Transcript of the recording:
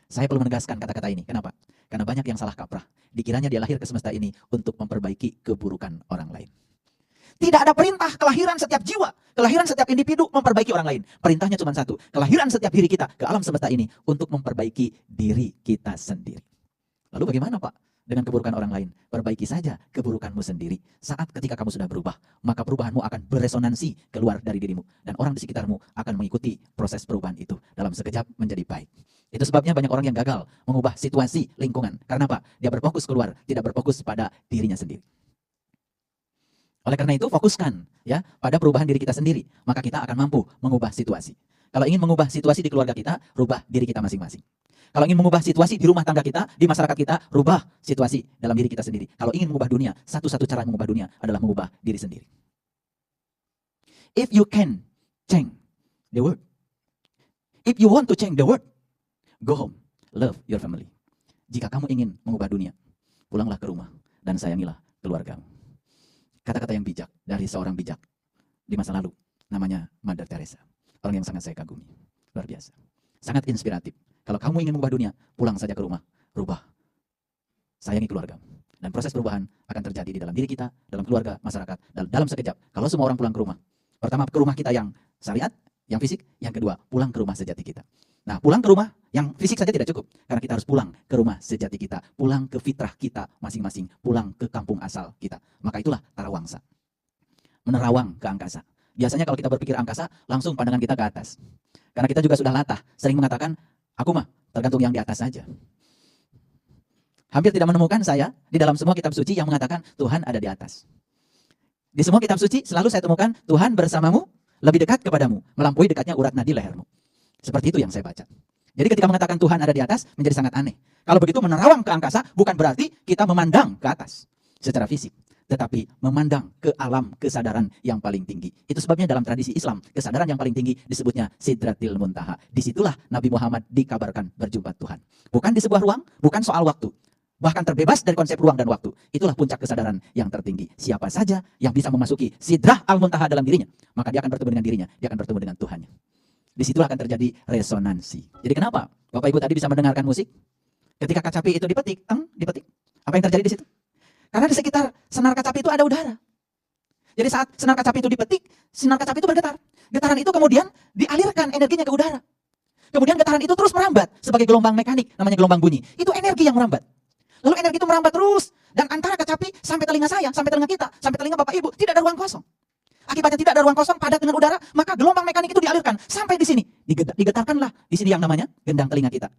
Saya perlu menegaskan kata-kata ini. Kenapa? Karena banyak yang salah kaprah. Dikiranya dia lahir ke semesta ini untuk memperbaiki keburukan orang lain. Tidak ada perintah kelahiran setiap jiwa, kelahiran setiap individu memperbaiki orang lain. Perintahnya cuma satu, kelahiran setiap diri kita ke alam semesta ini untuk memperbaiki diri kita sendiri. Lalu bagaimana Pak dengan keburukan orang lain? Perbaiki saja keburukanmu sendiri. Saat ketika kamu sudah berubah, maka perubahanmu akan beresonansi keluar dari dirimu. Dan orang di sekitarmu akan mengikuti proses perubahan itu. Dalam sekejap menjadi baik. Itu sebabnya banyak orang yang gagal mengubah situasi lingkungan. Karena apa? Dia berfokus keluar, tidak berfokus pada dirinya sendiri. Oleh karena itu fokuskan ya pada perubahan diri kita sendiri, maka kita akan mampu mengubah situasi. Kalau ingin mengubah situasi di keluarga kita, rubah diri kita masing-masing. Kalau ingin mengubah situasi di rumah tangga kita, di masyarakat kita, rubah situasi dalam diri kita sendiri. Kalau ingin mengubah dunia, satu-satu cara mengubah dunia adalah mengubah diri sendiri. If you can change the world, if you want to change the world, go home, love your family. Jika kamu ingin mengubah dunia, pulanglah ke rumah dan sayangilah keluargamu. Kata-kata yang bijak dari seorang bijak di masa lalu, namanya Mother Teresa. Orang yang sangat saya kagumi, luar biasa. Sangat inspiratif. Kalau kamu ingin mengubah dunia, pulang saja ke rumah, rubah. Sayangi keluargamu. Dan proses perubahan akan terjadi di dalam diri kita, dalam keluarga, masyarakat, dalam sekejap. Kalau semua orang pulang ke rumah, pertama ke rumah kita yang syariat, yang fisik, yang kedua pulang ke rumah sejati kita. Nah, pulang ke rumah yang fisik saja tidak cukup, karena kita harus pulang ke rumah sejati kita, pulang ke fitrah kita masing-masing, pulang ke kampung asal kita. Maka itulah tarawangsa. Menerawang ke angkasa. Biasanya kalau kita berpikir angkasa, langsung pandangan kita ke atas. Karena kita juga sudah latah, sering mengatakan, aku mah tergantung yang di atas saja. Hampir tidak menemukan saya di dalam semua kitab suci yang mengatakan Tuhan ada di atas. Di semua kitab suci selalu saya temukan Tuhan bersamamu, lebih dekat kepadamu, melampaui dekatnya urat nadi lehermu. Seperti itu yang saya baca. Jadi ketika mengatakan Tuhan ada di atas, menjadi sangat aneh. Kalau begitu menerawang ke angkasa, bukan berarti kita memandang ke atas secara fisik. Tetapi memandang ke alam kesadaran yang paling tinggi. Itu sebabnya dalam tradisi Islam, kesadaran yang paling tinggi disebutnya Sidratil Muntaha. Disitulah Nabi Muhammad dikabarkan berjumpa Tuhan. Bukan di sebuah ruang, bukan soal waktu. Bahkan terbebas dari konsep ruang dan waktu. Itulah puncak kesadaran yang tertinggi. Siapa saja yang bisa memasuki Sidrah Al-Muntaha dalam dirinya, maka dia akan bertemu dengan dirinya, dia akan bertemu dengan Tuhannya. Disitulah akan terjadi resonansi. Jadi kenapa Bapak Ibu tadi bisa mendengarkan musik? Ketika kacapi itu dipetik, dipetik. Apa yang terjadi di situ? Karena di sekitar senar kacapi itu ada udara. Jadi saat senar kacapi itu dipetik, sinar kacapi itu bergetar. Getaran itu kemudian dialirkan energinya ke udara. Kemudian getaran itu terus merambat sebagai gelombang mekanik, namanya gelombang bunyi. Itu energi yang merambat. Lalu energi itu merambat terus. Dan antara kacapi sampai telinga saya, sampai telinga kita, sampai telinga Bapak Ibu, tidak ada ruang kosong. Akibatnya tidak ada ruang kosong, padat dengan udara, maka gelombang mekanik itu dialirkan sampai di sini. Digetarkanlah di sini yang namanya gendang telinga kita.